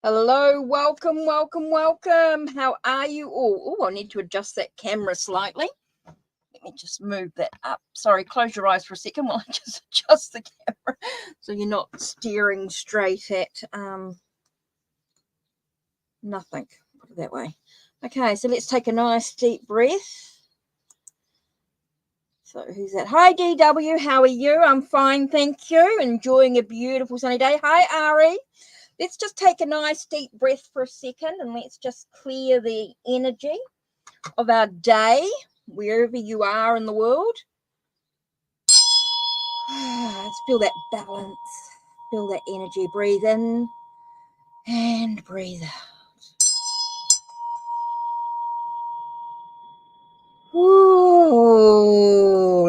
Hello, welcome, welcome, welcome. How are you all? Oh, I need to adjust that camera slightly. Let me just move that up. Sorry, close your eyes for a second while I just adjust the camera so you're not staring straight at nothing. Put it that way. Okay, so let's take a nice deep breath. So who's that? Hi, DW. How are you? I'm fine, thank you. Enjoying a beautiful sunny day. Hi, Ari. Let's just take a nice deep breath for a second and let's just clear the energy of our day, wherever you are in the world. Let's feel that balance, feel that energy. Breathe in and breathe out. Ooh,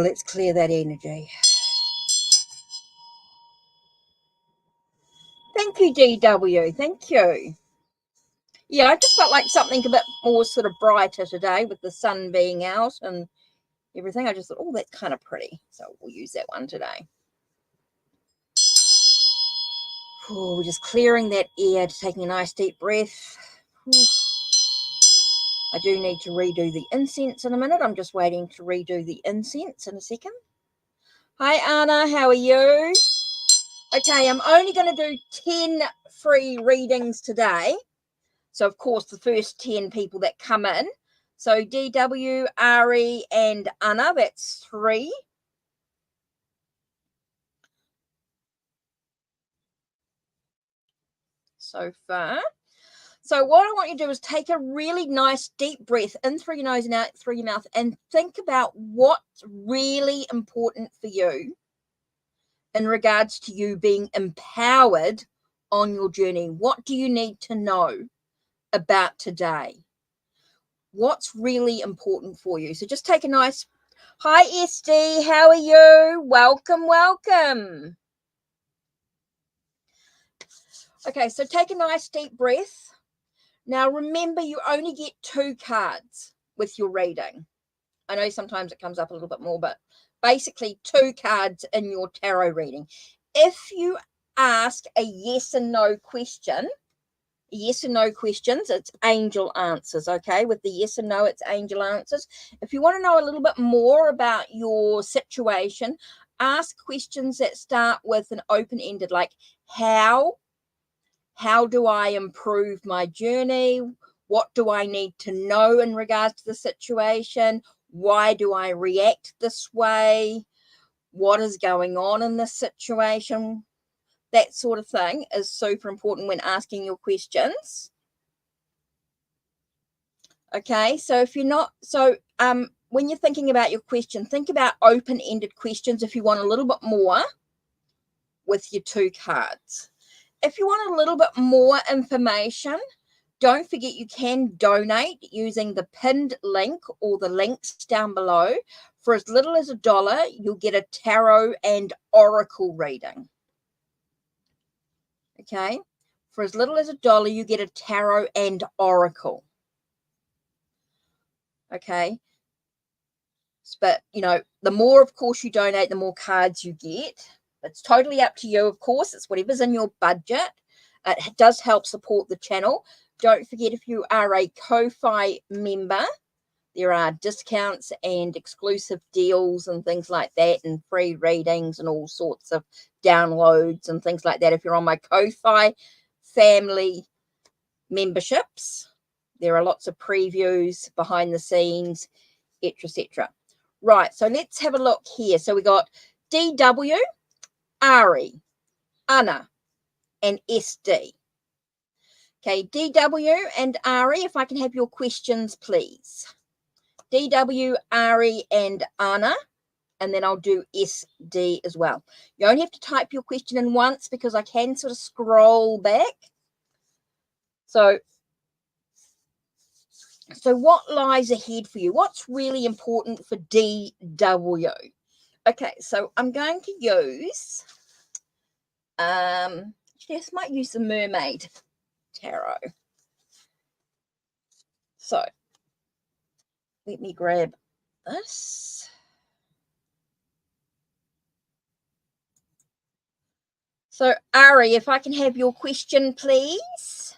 let's clear that energy. Thank you, DW. Thank you. Yeah, I just felt like something a bit more sort of brighter today with the sun being out and everything. I just thought, oh, that's kind of pretty. So we'll use that one today. We're just clearing that air, taking a nice deep breath. I do need to redo the incense in a minute. I'm just waiting to redo the incense in a second. Hi, Anna. How are you? Okay, I'm only going to do 10 free readings today. So, of course, the first 10 people that come in. So, DW, Ari, and Anna, that's 3. So far. So what I want you to do is take a really nice deep breath in through your nose and out through your mouth and think about what's really important for you in regards to you being empowered on your journey. What do you need to know about today? What's really important for you? So just take a nice, hi SD, how are you? Welcome, welcome. Okay, so take a nice deep breath. Now, remember, you only get 2 cards with your reading. I know sometimes it comes up a little bit more, but basically 2 cards in your tarot reading. If you ask a yes and no question, yes and no questions, it's angel answers, okay? With the yes and no, it's angel answers. If you want to know a little bit more about your situation, ask questions that start with an open-ended, like how do I improve my journey? What do I need to know in regards to the situation? Why do I react this way? What is going on in this situation? That sort of thing is super important when asking your questions. Okay, so if you're not, when you're thinking about your question, think about open-ended questions if you want a little bit more with your 2 cards. If you want a little bit more information, don't forget you can donate using the pinned link or the links down below. For as little as $1, you'll get a tarot and oracle reading. Okay? For as little as $1, you get a tarot and oracle. Okay? But, you know, the more, of course, you donate, the more cards you get. It's totally up to you, of course. It's whatever's in your budget. It does help support the channel. Don't forget, if you are a Ko-Fi member, there are discounts and exclusive deals and things like that, and free readings and all sorts of downloads and things like that. If you're on my Ko-Fi family memberships, there are lots of previews, behind the scenes, etc. Right, so let's have a look here. So we got DW, Ari, Anna, and SD. Okay, DW and Ari, if I can have your questions, please. DW, Ari, and Anna, and then I'll do SD as well. You only have to type your question in once because I can sort of scroll back. So what lies ahead for you? What's really important for DW? Okay, so I'm going to use, just might use the Mermaid Tarot. So let me grab this. So Ari, if I can have your question, please.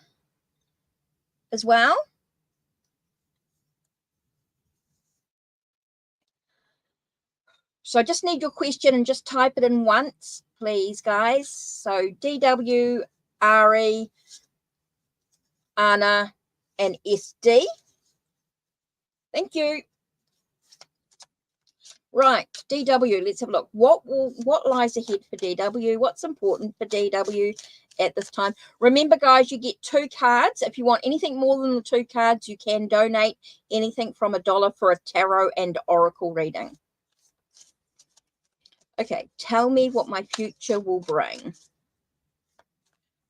as well. So I just need your question and just type it in once, please, guys. So DW, Ari, Anna, and SD. Thank you. Right, DW, let's have a look. What lies ahead for DW? What's important for DW at this time? Remember, guys, you get 2 cards. If you want anything more than the 2 cards, you can donate anything from $1 for a tarot and oracle reading. Okay, tell me what my future will bring.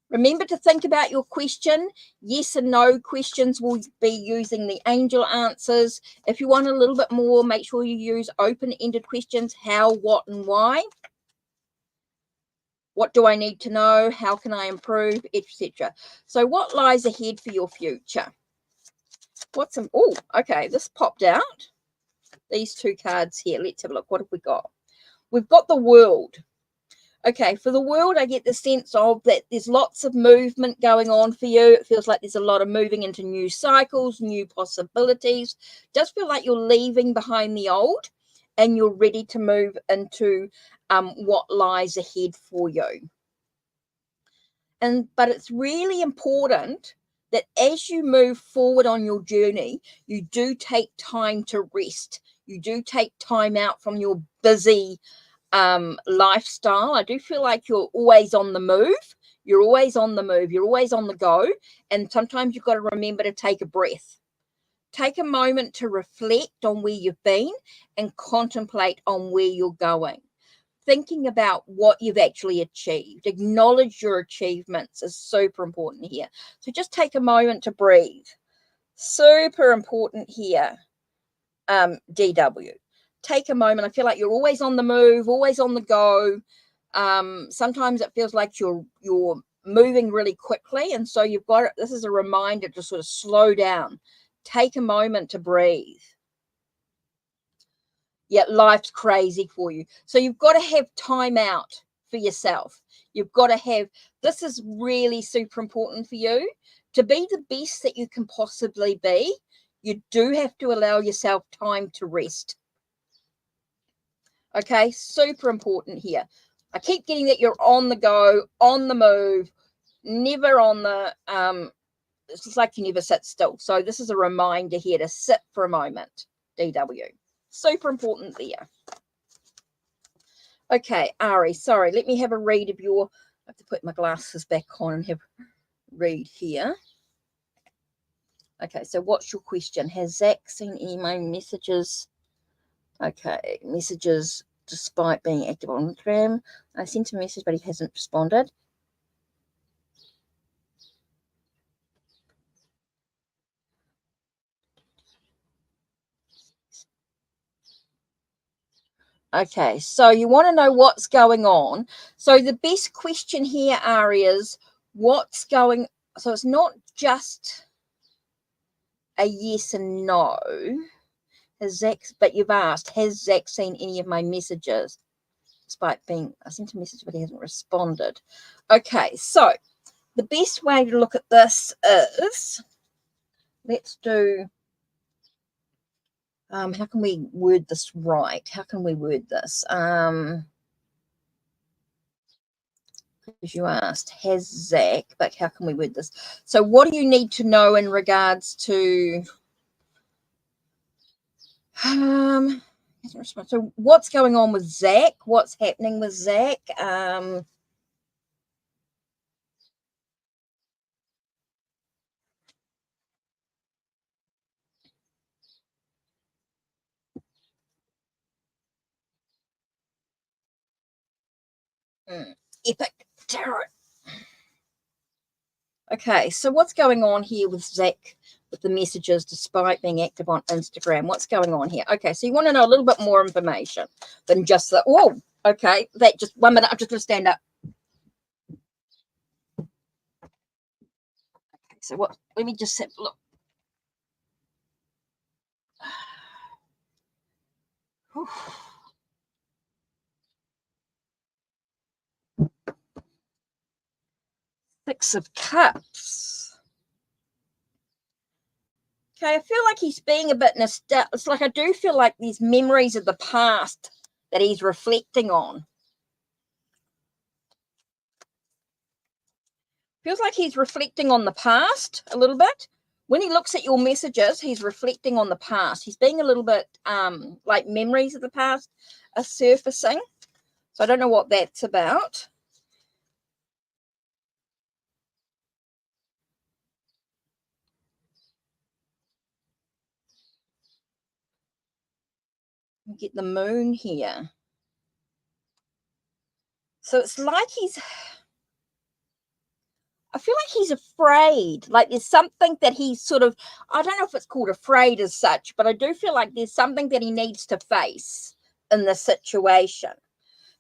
Remember to think about your question. Yes and no questions will be using the angel answers. If you want a little bit more, make sure you use open-ended questions. How, what, and why. What do I need to know? How can I improve, etc. So what lies ahead for your future? What's some? Oh, okay, this popped out. These 2 cards here. Let's have a look. What have we got? We've got the World. Okay, for the World, I get the sense of that there's lots of movement going on for you. It feels like there's a lot of moving into new cycles, new possibilities. It does feel like you're leaving behind the old and you're ready to move into what lies ahead for you. But it's really important that as you move forward on your journey, you do take time to rest. You do take time out from your busy lifestyle. I do feel like you're always on the move. You're always on the move. You're always on the go. And sometimes you've got to remember to take a breath. Take a moment to reflect on where you've been and contemplate on where you're going. Thinking about what you've actually achieved. Acknowledge your achievements is super important here. So just take a moment to breathe. Super important here, DW. Take a moment. I feel like you're always on the move, always on the go. Sometimes it feels like you're moving really quickly, and so you've got it. This is a reminder to sort of slow down. Take a moment to breathe. Yet life's crazy for you, so you've got to have time out for yourself. You've got to have. This is really super important for you to be the best that you can possibly be. You do have to allow yourself time to rest. Okay, super important here. I keep getting that you're on the go, on the move, never on the, it's just like you never sit still. So this is a reminder here to sit for a moment, DW. Super important there. Okay, Ari, sorry, let me have a read of your, I have to put my glasses back on and have a read here. Okay, so what's your question? Has Zach seen email messages? Okay, messages despite being active on Instagram. I sent a message, but he hasn't responded. Okay, so you want to know what's going on. So the best question here, Ari, is what's going, so it's not just a yes and no. Has Zach, but you've asked, has Zach seen any of my messages? Despite being, I sent a message, but he hasn't responded. Okay, so the best way to look at this is, let's do, how can we word this right? How can we word this? Because you asked, has Zach, but how can we word this? So what do you need to know in regards to, so what's going on with Zach? What's happening with Zach? Epic tarot. Okay, so what's going on here with Zach with the messages despite being active on Instagram? What's going on here? Okay, so you want to know a little bit more information than just that. Oh, okay, that just 1 minute. I'm just going to stand up. Okay, so what? Let me just have a look. Six of Cups. Okay, I feel like he's being a bit nostalgic. It's like I do feel like these memories of the past that he's reflecting on. Feels like he's reflecting on the past a little bit. When he looks at your messages, he's reflecting on the past. He's being a little bit like memories of the past are surfacing. So I don't know what that's about. Get the moon here. So it's like I feel like he's afraid. Like there's something that he's sort of, I don't know if it's called afraid as such, but I do feel like there's something that he needs to face in this situation.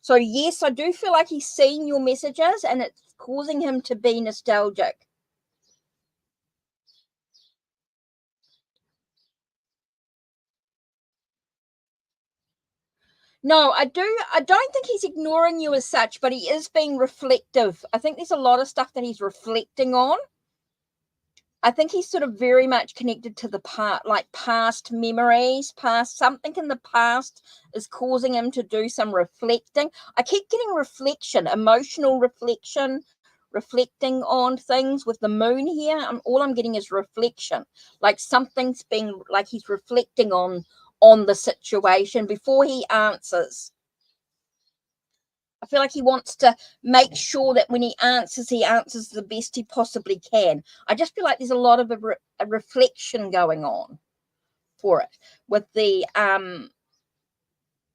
So yes, I do feel like he's seeing your messages and it's causing him to be nostalgic. No, I don't think he's ignoring you as such, but he is being reflective. I think there's a lot of stuff that he's reflecting on. I think he's sort of very much connected to the past memories, past something in the past is causing him to do some reflecting. I keep getting reflection, emotional reflection, reflecting on things with the moon here. All I'm getting is reflection, like something's being like he's reflecting on the situation before he answers. I feel like he wants to make sure that when he answers the best he possibly can. I just feel like there's a lot of a reflection going on for it. With the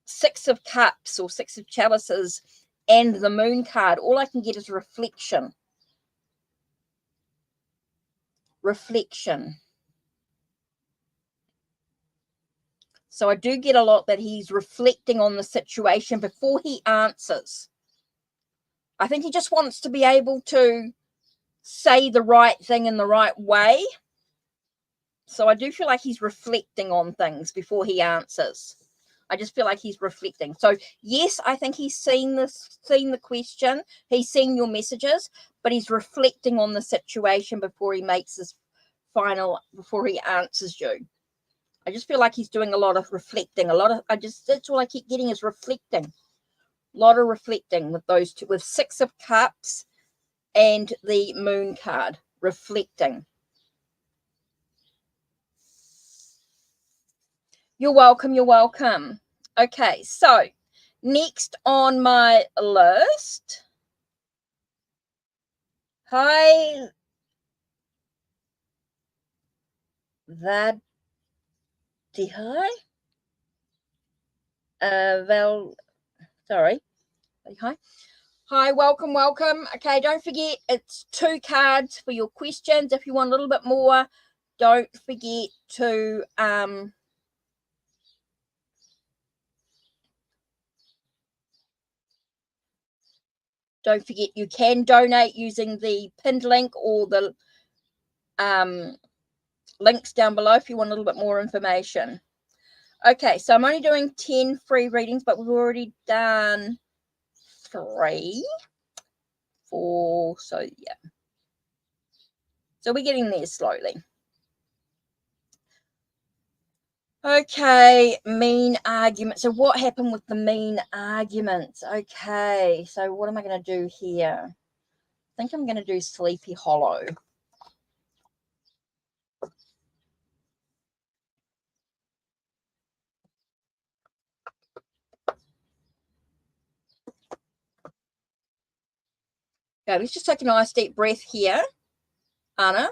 Six of Cups or Six of Chalices and the Moon card, all I can get is reflection. Reflection. So I do get a lot that he's reflecting on the situation before he answers. I think he just wants to be able to say the right thing in the right way. So I do feel like he's reflecting on things before he answers. I just feel like he's reflecting. So yes, I think he's seen the question. He's seen your messages, but he's reflecting on the situation before he makes his before he answers you. I just feel like he's doing a lot of reflecting. That's all I keep getting is reflecting. A lot of reflecting with those two, with Six of Cups and the Moon card, reflecting. You're welcome. You're welcome. Okay, so next on my list. Hi, that hi. Sorry. Hi. Hi, welcome, welcome. Okay, don't forget it's 2 cards for your questions. If you want a little bit more, don't forget to don't forget you can donate using the pinned link or the links down below if you want a little bit more information. Okay, so I'm only doing 10 free readings, but we've already done 3, 4, so yeah. So we're getting there slowly. Okay, mean argument. So what happened with the mean arguments? Okay, so what am I going to do here? I think I'm going to do Sleepy Hollow. Okay, let's just take a nice deep breath here, Anna.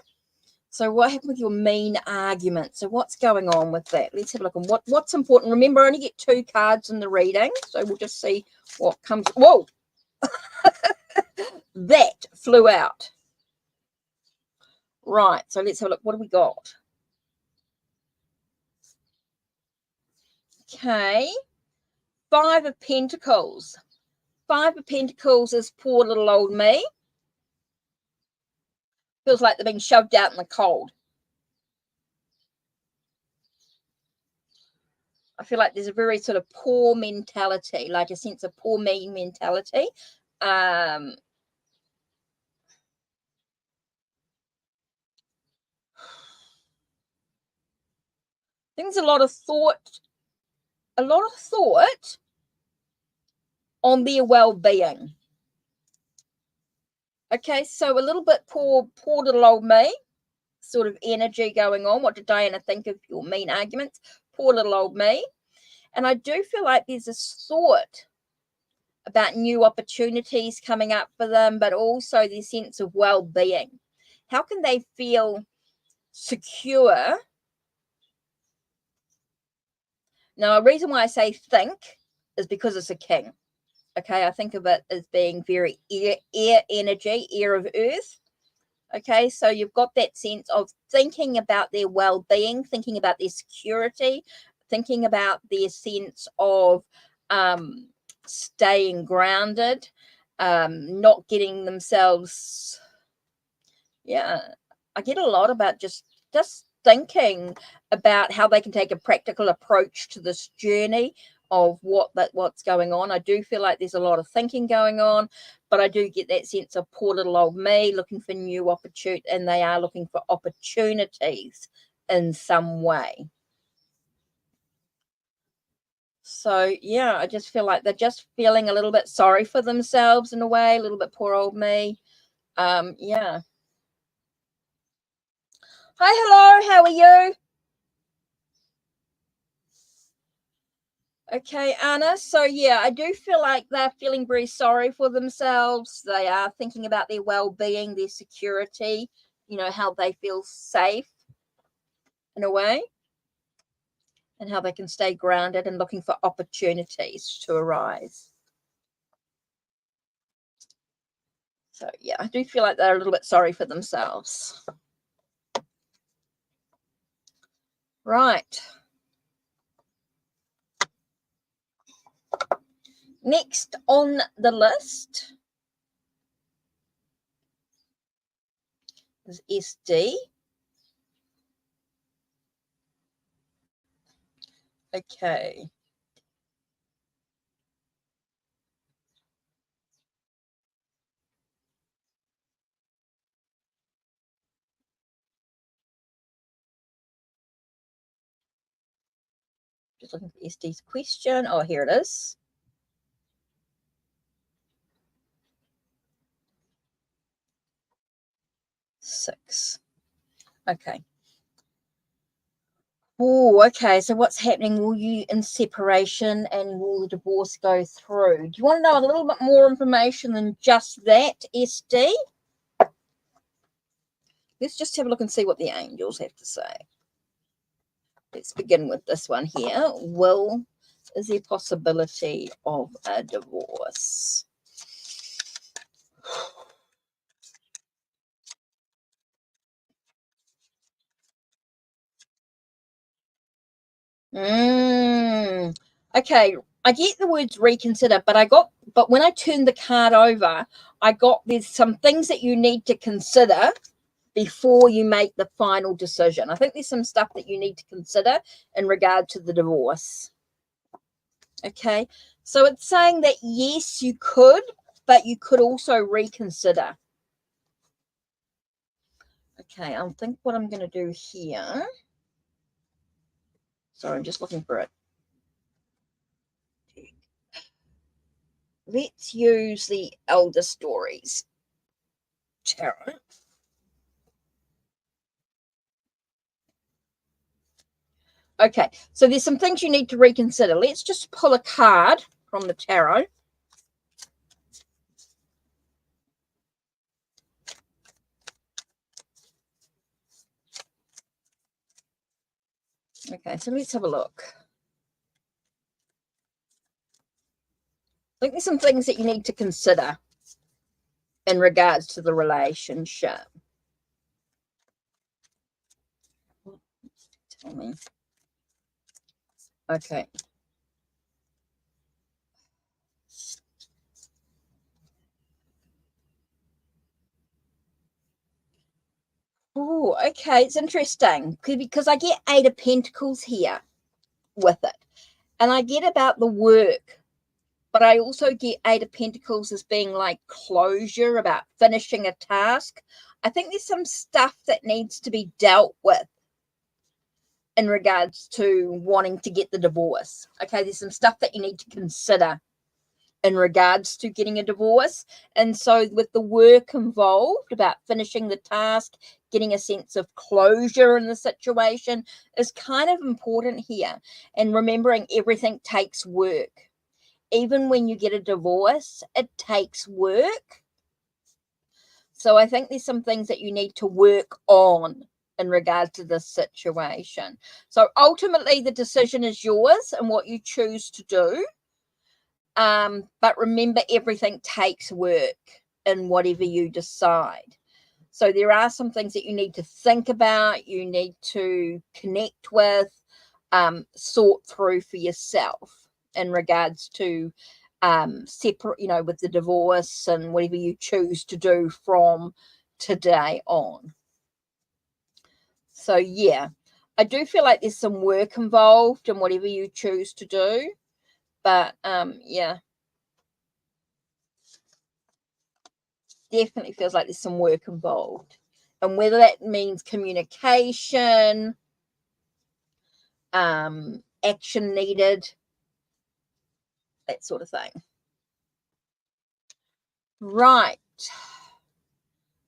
So what happened with your mean argument? So what's going on with that? Let's have a look on what's important. Remember, I only get 2 cards in the reading, so we'll just see what comes. Whoa! That flew out. Right, so let's have a look. What do we got? Okay. 5 of Pentacles. 5 of Pentacles is poor little old me. Feels like they're being shoved out in the cold. I feel like there's a very sort of poor mentality, like a sense of poor me mentality. think there's a lot of thought on their well-being. Okay, so a little bit poor little old me sort of energy going on. What did Diana think of your mean arguments? Poor little old me. And I do feel like there's this thought about new opportunities coming up for them, but also their sense of well-being. How can they feel secure? Now, a reason why I say think is because it's a king. Okay, I think of it as being very air energy, air of earth. Okay, so you've got that sense of thinking about their well-being, thinking about their security, thinking about their sense of staying grounded, not getting themselves. Yeah, I get a lot about just thinking about how they can take a practical approach to this journey of what's going on. I do feel like there's a lot of thinking going on, but I do get that sense of poor little old me looking for new opportunities, and they are looking for opportunities in some way. So yeah, I just feel like they're just feeling a little bit sorry for themselves in a way, a little bit poor old me. Yeah. Hi, hello, how are you? Okay, Anna. So yeah, I do feel like they're feeling very sorry for themselves. They are thinking about their well-being, their security, how they feel safe in a way, and how they can stay grounded and looking for opportunities to arise. So yeah, I do feel like they're a little bit sorry for themselves. Right. Next on the list is SD. Okay. Just looking for SD's question. Oh, here it is. Six. Okay. Oh, okay. So what's happening? Will you in separation, and will the divorce go through? Do you want to know a little bit more information than just that, SD? Let's just have a look and see what the angels have to say. Let's begin with this one here. Is there possibility of a divorce? Okay, I get the words reconsider, but when I turned the card over, there's some things that you need to consider before you make the final decision. I think there's some stuff that you need to consider in regard to the divorce. Okay, so it's saying that yes, you could, but you could also reconsider. Okay, I think what I'm going to do here. Sorry, I'm just looking for it. Let's use the Elder Stories tarot. Okay, so there's some things you need to reconsider. Let's just pull a card from the tarot. Okay, so let's have a look. I think there's some things that you need to consider in regards to the relationship. Tell me. Okay. Oh, okay. It's interesting because I get 8 of Pentacles here with it. And I get about the work, but I also get 8 of Pentacles as being like closure, about finishing a task. I think there's some stuff that needs to be dealt with in regards to wanting to get the divorce. Okay, there's some stuff that you need to consider in regards to getting a divorce. And so with the work involved about finishing the task, getting a sense of closure in the situation is kind of important here. And remembering everything takes work. Even when you get a divorce, it takes work. So I think there's some things that you need to work on in regard to this situation. So ultimately the decision is yours and what you choose to do. But remember, everything takes work in whatever you decide. So there are some things that you need to think about, you need to connect with, sort through for yourself in regards to separate, with the divorce and whatever you choose to do from today on. So yeah, I do feel like there's some work involved in whatever you choose to do. But yeah, definitely feels like there's some work involved. And whether that means communication, action needed, that sort of thing. Right.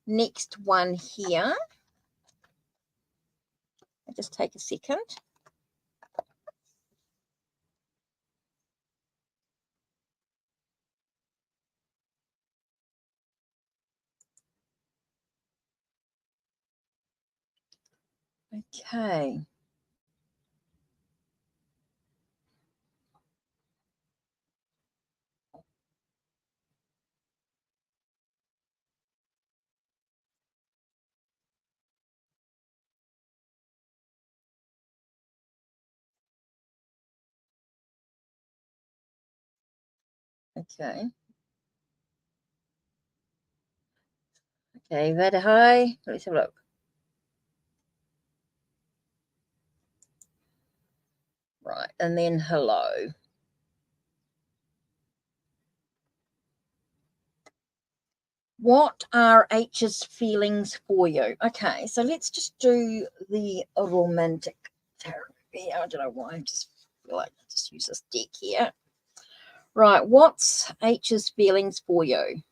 Next one here. I'll just take a second. Okay. Okay. Okay, very high. Let's have a look. Right, and then hello. What are H's feelings for you? Okay, so let's just do the romantic therapy. I don't know why, I just feel like I just use this deck here. Right, what's H's feelings for you?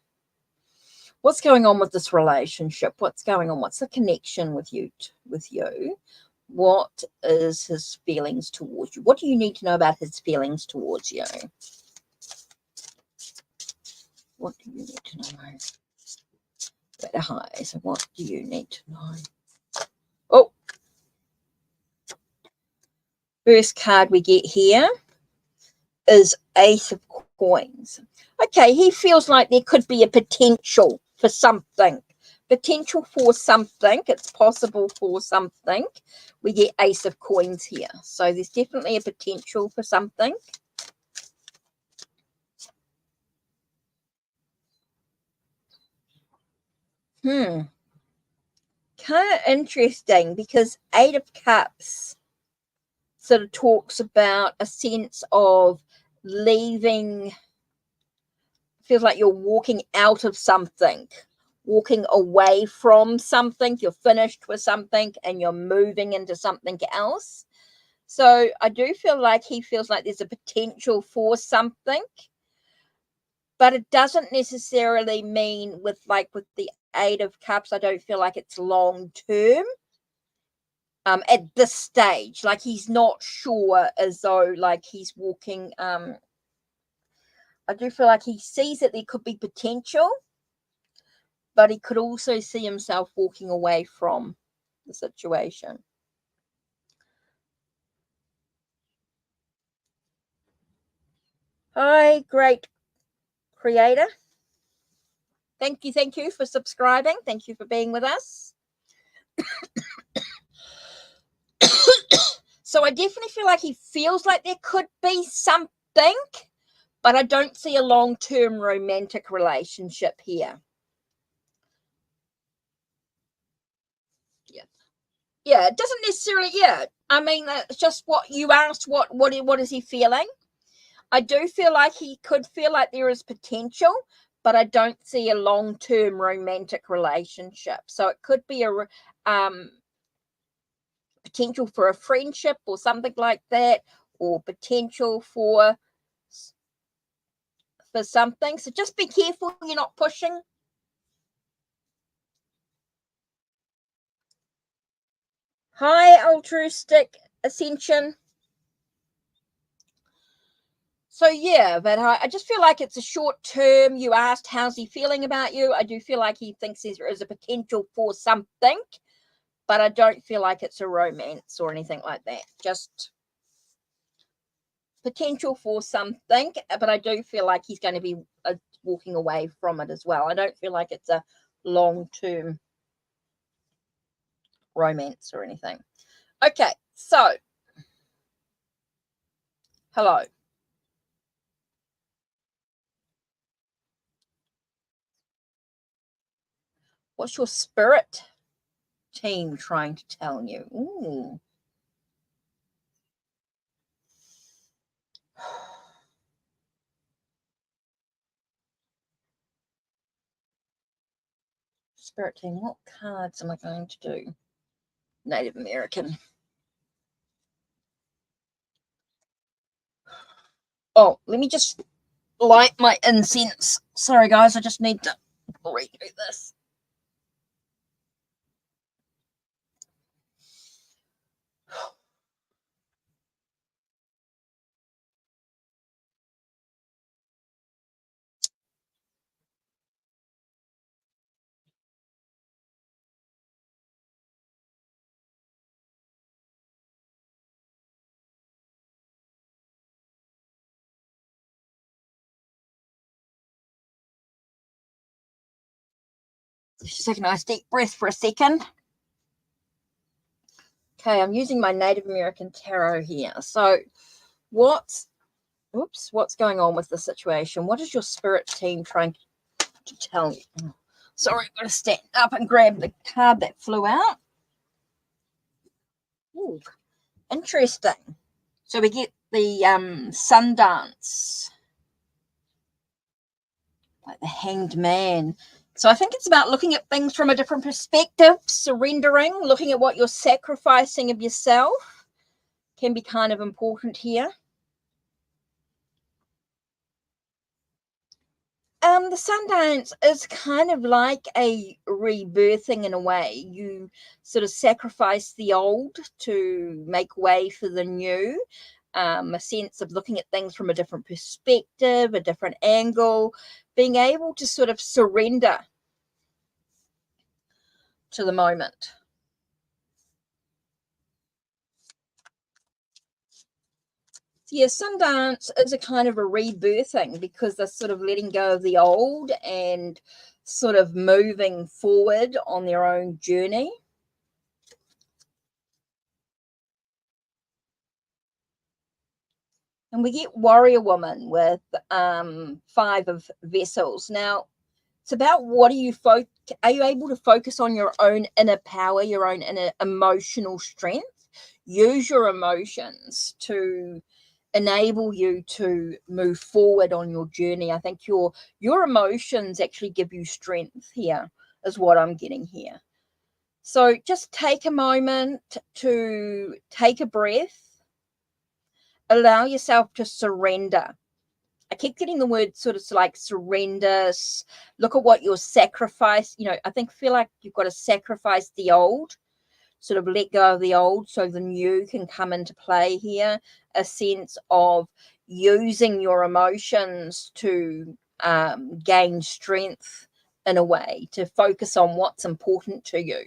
What's going on with this relationship? What's going on? What's the connection with you? What is his feelings towards you? What do you need to know about his feelings towards you? What do you need to know? Better high. So what do you need to know? Oh, first card we get here is Ace of Coins. Okay, he feels like there could be a potential for something. Potential for something. It's possible for something. We get Ace of Coins here. So there's definitely a potential for something. Kind of interesting because Eight of Cups sort of talks about a sense of leaving. Feels like you're walking out of something, walking away from something. You're finished with something and you're moving into something else. So I do feel like he feels like there's a potential for something, but it doesn't necessarily mean with the Eight of Cups. I don't feel like it's long term. At this stage, like he's not sure, as though like he's walking. I do feel like he sees that there could be potential, but he could also see himself walking away from the situation. Hi, great creator. Thank you for subscribing. Thank you for being with us. So I definitely feel like he feels like there could be something, but I don't see a long-term romantic relationship here. Yeah, it doesn't necessarily. Yeah, I mean, that's just what you asked. What is he feeling? I do feel like he could feel like there is potential, but I don't see a long-term romantic relationship. So it could be a potential for a friendship or something like that, or potential for something. So just be careful you're not pushing. Hi, altruistic ascension. So yeah, but I just feel like it's a short term. You asked how's he feeling about you. I do feel like he thinks there is a potential for something, but I don't feel like it's a romance or anything like that. Just potential for something, but I do feel like he's going to be walking away from it as well. I don't feel like it's a long-term romance or anything. Okay, so hello. What's your spirit team trying to tell you? Ooh. Spirit team, what cards am I going to do? Native American. Oh, let me just light my incense. Sorry, guys, I just need to redo this. Just take a nice deep breath for a second. Okay, I'm using my Native American tarot here. So what's going on with the situation? What is your spirit team trying to tell you? Oh, sorry, I've got to stand up and grab the card that flew out. Ooh, interesting. So we get the sun dance, like the hanged man. So I think it's about looking at things from a different perspective, surrendering, looking at what you're sacrificing of yourself can be kind of important here. The Sundance is kind of like a rebirthing in a way. You sort of sacrifice the old to make way for the new. A sense of looking at things from a different perspective, a different angle, being able to sort of surrender to the moment. Yeah, Sundance is a kind of a rebirthing because they're sort of letting go of the old and sort of moving forward on their own journey. And we get warrior woman with 5 of vessels. Now, it's about what are you able to focus on your own inner power, your own inner emotional strength? Use your emotions to enable you to move forward on your journey. I think your emotions actually give you strength here, is what I'm getting here. So just take a moment to take a breath. Allow yourself to surrender. I keep getting the word sort of like surrender. Look at what your sacrifice, I feel like you've got to sacrifice the old, sort of let go of the old so the new can come into play here. A sense of using your emotions to gain strength in a way, to focus on what's important to you.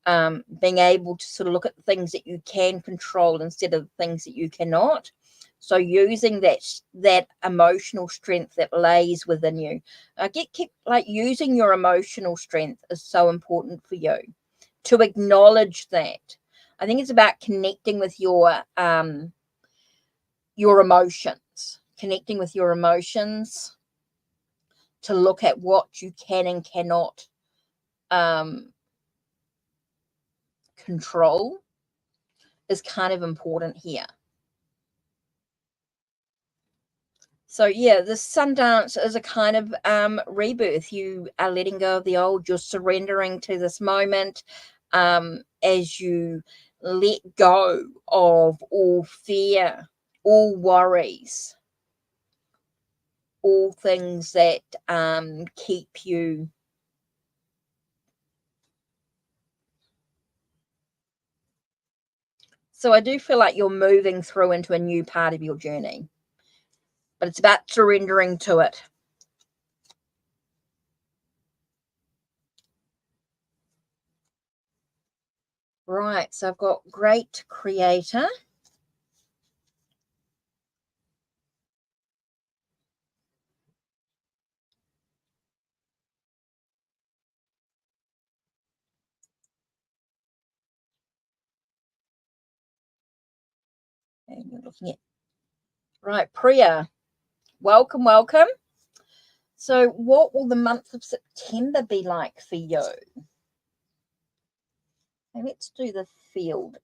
Being able to sort of look at the things that you can control instead of the things that you cannot. So using that emotional strength that lays within you. Keep like using your emotional strength is so important for you to acknowledge that. I think it's about connecting with your emotions, connecting with your emotions to look at what you can and cannot control is kind of important here. So yeah, the Sundance is a kind of rebirth. You are letting go of the old. You're surrendering to this moment. as you let go of all fear, all worries, all things that keep you so I do feel like you're moving through into a new part of your journey, but it's about surrendering to it. Right, so I've got great creator. And you're looking at right, Priya. Welcome, welcome. So what will the month of September be like for you? Okay, let's do the field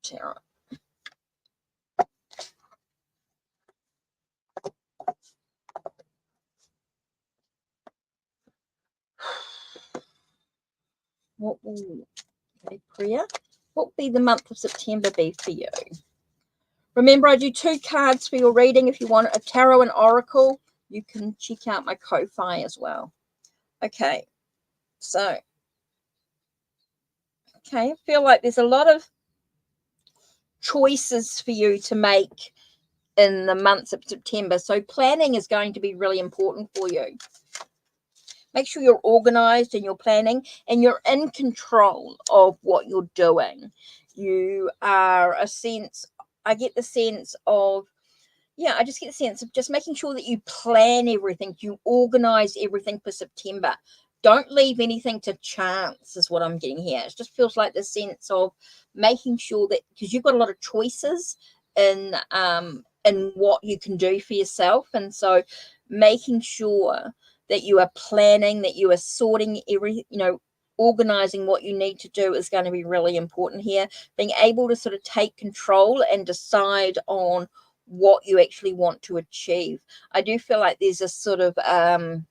tarot. What will, okay, Priya, what will be the month of September be for you? Remember, I do 2 cards for your reading. If you want a tarot and oracle, you can check out my Ko-Fi as well. Okay, so, okay, I feel like there's a lot of choices for you to make in the months of September. So planning is going to be really important for you. Make sure you're organized in your planning and you're in control of what you're doing. You are I get the sense of, yeah, I just get the sense of just making sure that you plan everything, you organize everything for September. Don't leave anything to chance is what I'm getting here. It just feels like the sense of making sure that, because you've got a lot of choices in what you can do for yourself. And so making sure that you are planning, that you are sorting organizing what you need to do is going to be really important here. Being able to sort of take control and decide on what you actually want to achieve. I do feel like there's a sort of I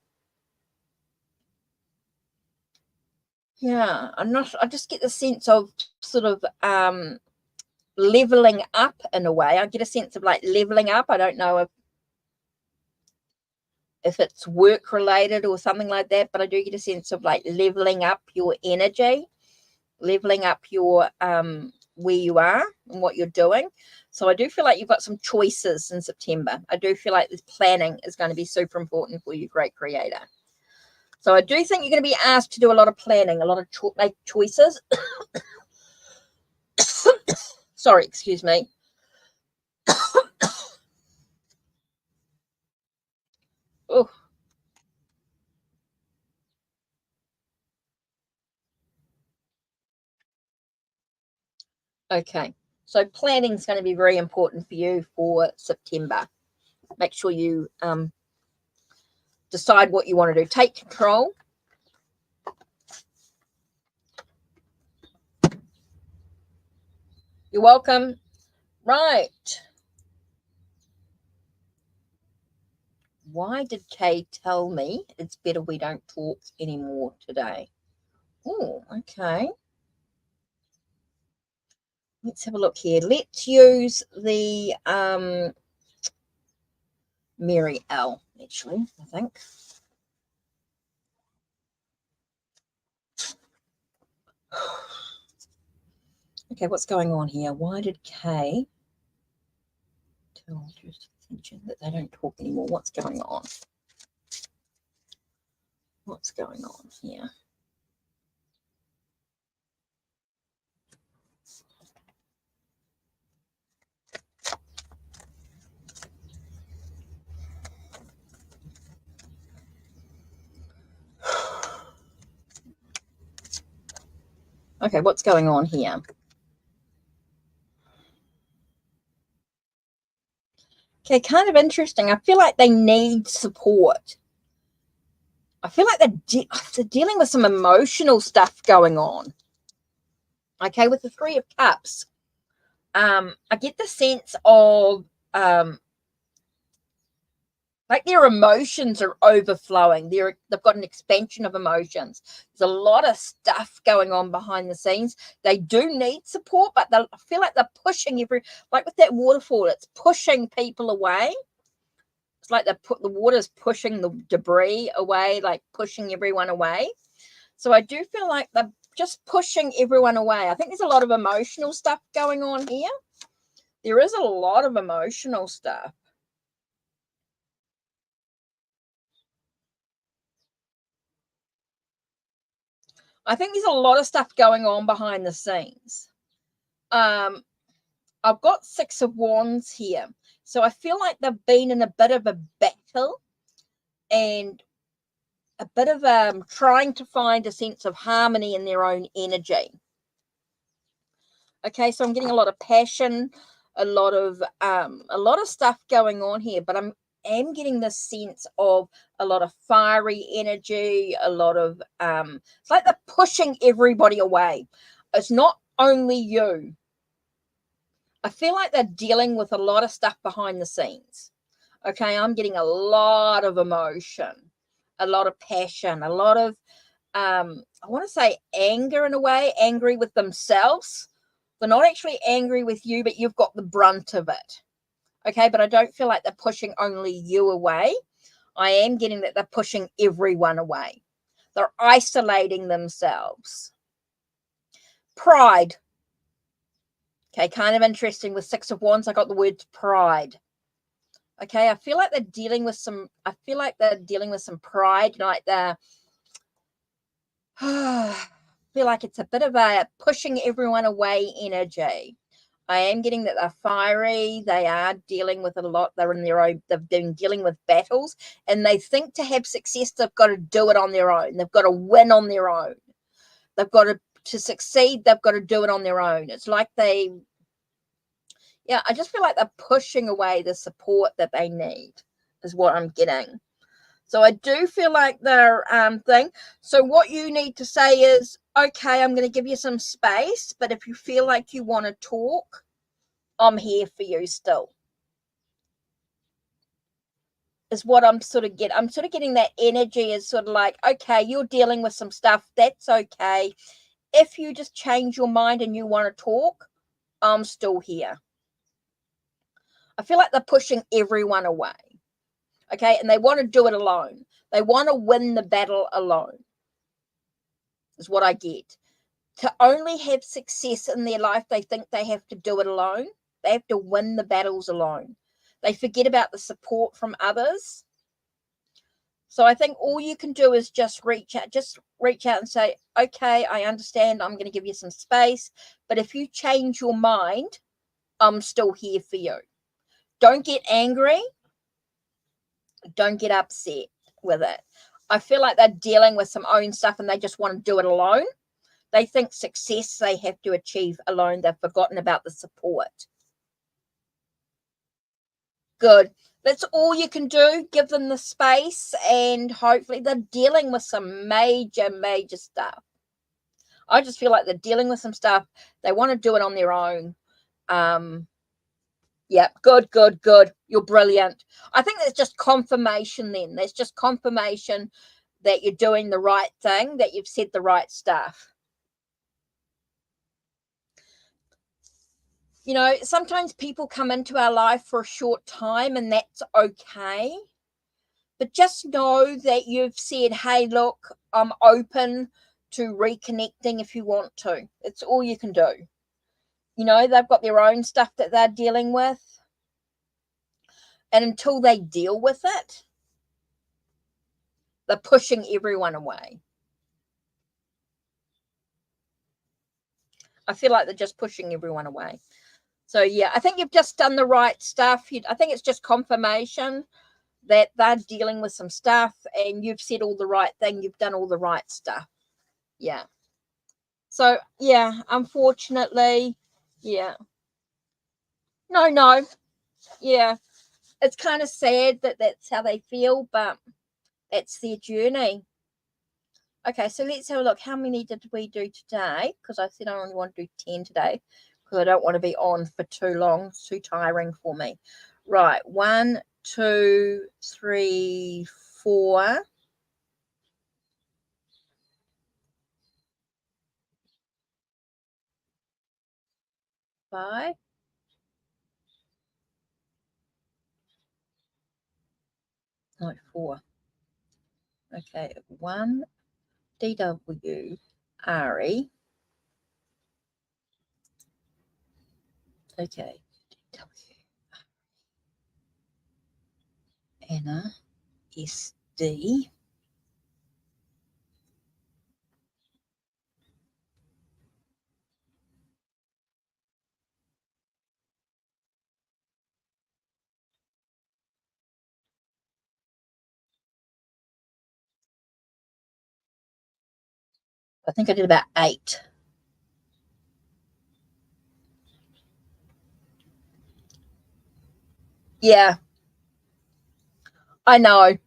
just get the sense of sort of leveling up in a way. I get a sense of like leveling up. I don't know if it's work related or something like that, but I do get a sense of like leveling up your energy, leveling up your where you are and what you're doing. So I do feel like you've got some choices in September. I do feel like this planning is going to be super important for you, great creator. So I do think you're going to be asked to do a lot of planning, a lot of make choices. Sorry, excuse me. Oh, okay. So planning is going to be very important for you for September. Make sure you decide what you want to do. Take control. You're welcome. Right. Why did Kay tell me it's better we don't talk anymore today? Oh, okay. Let's have a look here. Let's use the Mary L, actually, I think. Okay, what's going on here? Why did Kay tell just attention that they don't talk anymore? What's going on? What's going on here? Okay, what's going on here? Okay, kind of interesting. I feel like they need support. I feel like they're dealing with some emotional stuff going on. Okay, with the 3 of Cups, I get the sense of Like their emotions are overflowing. They've got an expansion of emotions. There's a lot of stuff going on behind the scenes. They do need support, but I feel like they're pushing like with that waterfall, it's pushing people away. It's like the water's pushing the debris away, like pushing everyone away. So I do feel like they're just pushing everyone away. I think there's a lot of emotional stuff going on here. There is a lot of emotional stuff. I think there's a lot of stuff going on behind the scenes. I've got 6 of Wands here. So I feel like they've been in a bit of a battle and a bit of trying to find a sense of harmony in their own energy. Okay, so I'm getting a lot of passion, a lot of stuff going on here, but am getting this sense of a lot of fiery energy, a lot of it's like they're pushing everybody away. It's not only you. I feel like they're dealing with a lot of stuff behind the scenes. Okay, I'm getting a lot of emotion, a lot of passion, a lot of I want to say anger in a way, angry with themselves. They're not actually angry with you, but you've got the brunt of it. Okay, but I don't feel like they're pushing only you away. I am getting that they're pushing everyone away. They're isolating themselves. Pride. Okay, kind of interesting. With 6 of Wands, I got the word pride. Okay, I feel like they're dealing with some pride, like they're feel like it's a bit of a pushing everyone away energy. I am getting that they're fiery. They are dealing with a lot. They're in their own. They've been dealing with battles, and they think to have success, they've got to do it on their own. They've got to win on their own. They've got to succeed. They've got to do it on their own. It's like I just feel like they're pushing away the support that they need. Is what I'm getting. So I do feel like they're thing. So what you need to say is, okay, I'm going to give you some space, but if you feel like you want to talk, I'm here for you still. Is what I'm sort of getting. I'm sort of getting that energy is sort of like, okay, you're dealing with some stuff. That's okay. If you just change your mind and you want to talk, I'm still here. I feel like they're pushing everyone away. Okay, and they want to do it alone. They want to win the battle alone, is what I get. To only have success in their life, they think they have to do it alone. They have to win the battles alone. They forget about the support from others. So I think all you can do is just reach out and say, okay, I understand. I'm going to give you some space. But if you change your mind, I'm still here for you. Don't get angry. Don't get upset with it. I feel like they're dealing with some own stuff and they just want to do it alone. They think success they have to achieve alone. They've forgotten about the support. Good. That's all you can do. Give them the space, and hopefully they're dealing with some major stuff. I just feel like they're dealing with some stuff. They want to do it on their own. Yeah, good. You're brilliant. I think that's just confirmation then. That's just confirmation that you're doing the right thing, that you've said the right stuff. You know, sometimes people come into our life for a short time and that's okay. But just know that you've said, hey, look, I'm open to reconnecting if you want to. It's all you can do. You know, they've got their own stuff that they're dealing with. And until they deal with it, they're pushing everyone away. I feel like they're just pushing everyone away. So, yeah, I think you've just done the right stuff. I think it's just confirmation that they're dealing with some stuff and you've said all the right thing. You've done all the right stuff. Yeah. So, yeah, unfortunately, yeah. No. Yeah. It's kind of sad that that's how they feel, but that's their journey. Okay, so let's have a look. How many did we do today? Because I said I only want to do 10 today because I don't want to be on for too long. It's too tiring for me. Right, 1, 2, 3, 4. 5. No, 4. Okay, 1 DW RE. Okay, DW Anna SD. I think I did about 8. Yeah, I know.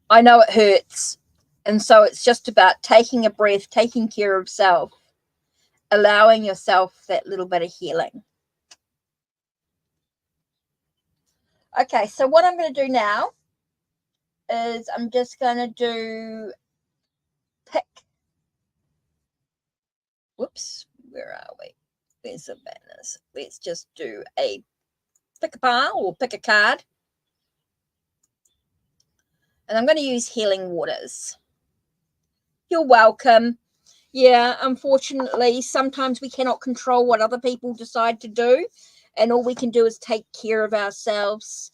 I know it hurts. And so it's just about taking a breath, taking care of self, allowing yourself that little bit of healing. Okay, so what I'm going to do now is I'm just going to do pick. Whoops, where are we? There's the banners. Let's just do a pick a pile or pick a card. And I'm going to use healing waters. You're welcome. Yeah, unfortunately, sometimes we cannot control what other people decide to do. And all we can do is take care of ourselves.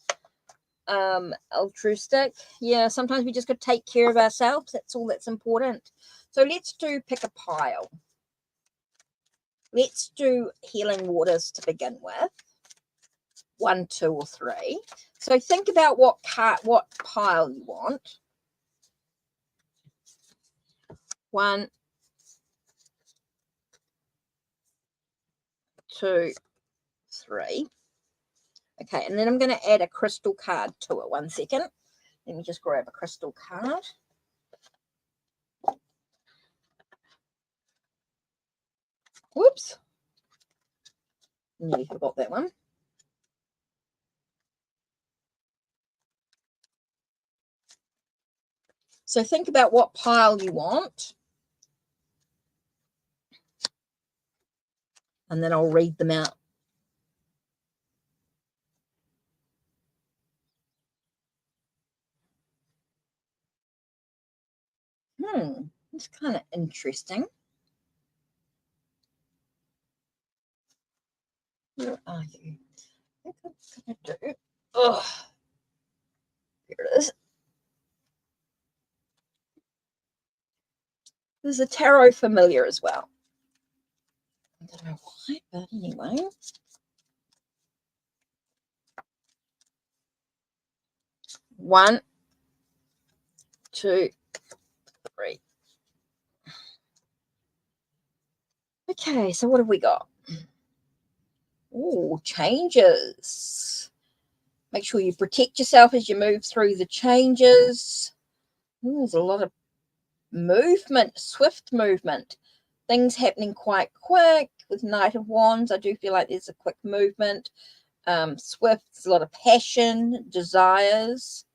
Altruistic. Yeah, sometimes we just got to take care of ourselves. That's all that's important. So let's do pick a pile. Let's do healing waters to begin with. 1, 2, or 3. So think about what pile you want. 1, 2, 3. Okay, and then I'm going to add a crystal card to it. 1 second. Let me just grab a crystal card. Whoops. Nearly forgot that one. So think about what pile you want. And then I'll read them out. It's kind of interesting. Where are you? I think I'm going to do. Oh, here it is. There's a tarot familiar as well. I don't know why, but anyway. 1, 2, 3. Okay, so what have we got? Oh, changes. Make sure you protect yourself as you move through the changes. There's a lot of movement, swift movement. Things happening quite quick with Knight of Wands. I do feel like there's a quick movement. Swift, there's a lot of passion, desires.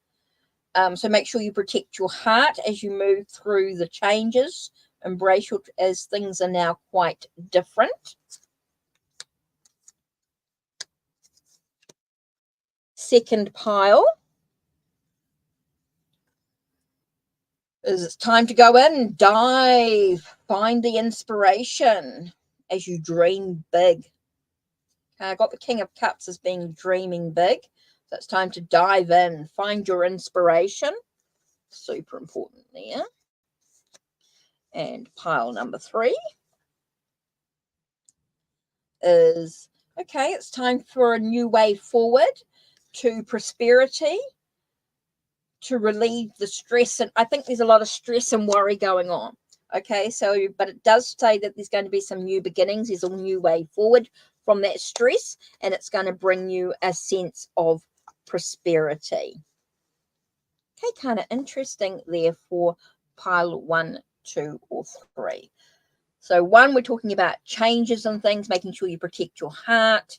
So make sure you protect your heart as you move through the changes. Embrace your, as things are now quite different. Second pile is it's time to go in, dive, find the inspiration as you dream big. I got the King of Cups as being dreaming big. So it's time to dive in, find your inspiration. Super important there. And pile number 3 is, okay, it's time for a new way forward to prosperity, to relieve the stress. And I think there's a lot of stress and worry going on. Okay, so, but it does say that there's going to be some new beginnings. There's a new way forward from that stress, and it's going to bring you a sense of prosperity. Okay, kind of interesting there for pile 1, 2, or 3. So 1, we're talking about changes and things, making sure you protect your heart.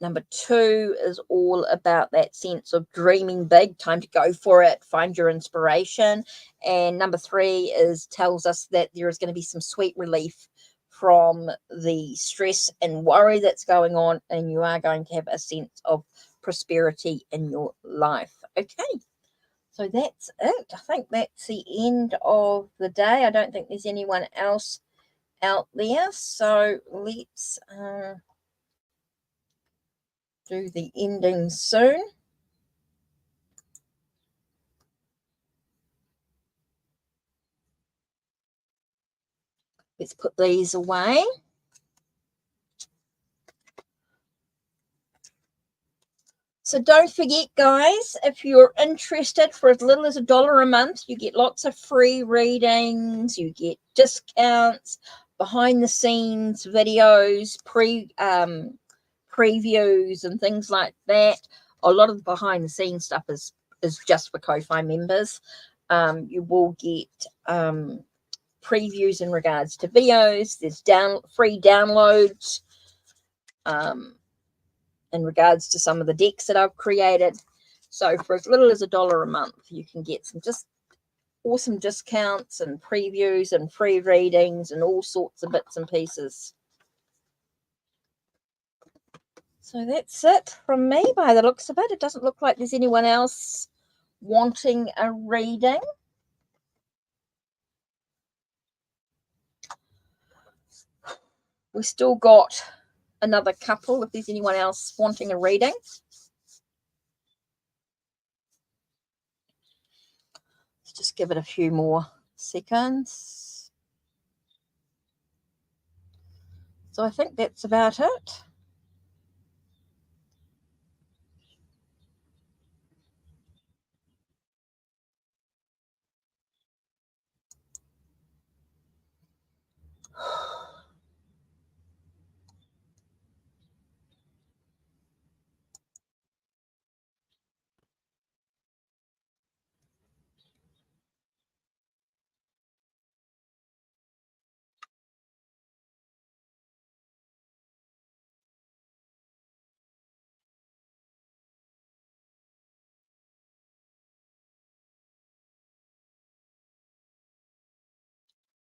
Number 2 is all about that sense of dreaming big, time to go for it, find your inspiration. And number 3 tells us that there is going to be some sweet relief from the stress and worry that's going on, and you are going to have a sense of prosperity in your life. Okay, so that's it. I think that's the end of the day. I don't think there's anyone else out there, so let's do the ending soon. Let's put these away. So don't forget, guys, if you're interested, for as little as $1 a month, you get lots of free readings, you get discounts, behind the scenes videos, previews and things like that. A lot of the behind the scenes stuff is just for Ko-Fi members. You will get previews in regards to videos. There's free downloads in regards to some of the decks that I've created. So for as little as $1 a month, you can get some just awesome discounts and previews and free readings and all sorts of bits and pieces. So that's it from me by the looks of it. It doesn't look like there's anyone else wanting a reading. We've still got another couple if there's anyone else wanting a reading. Let's just give it a few more seconds. So I think that's about it.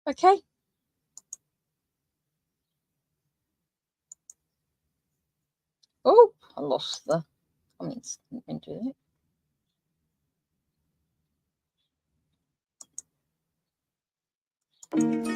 Okay. Oh, I lost the comments. Didn't do that.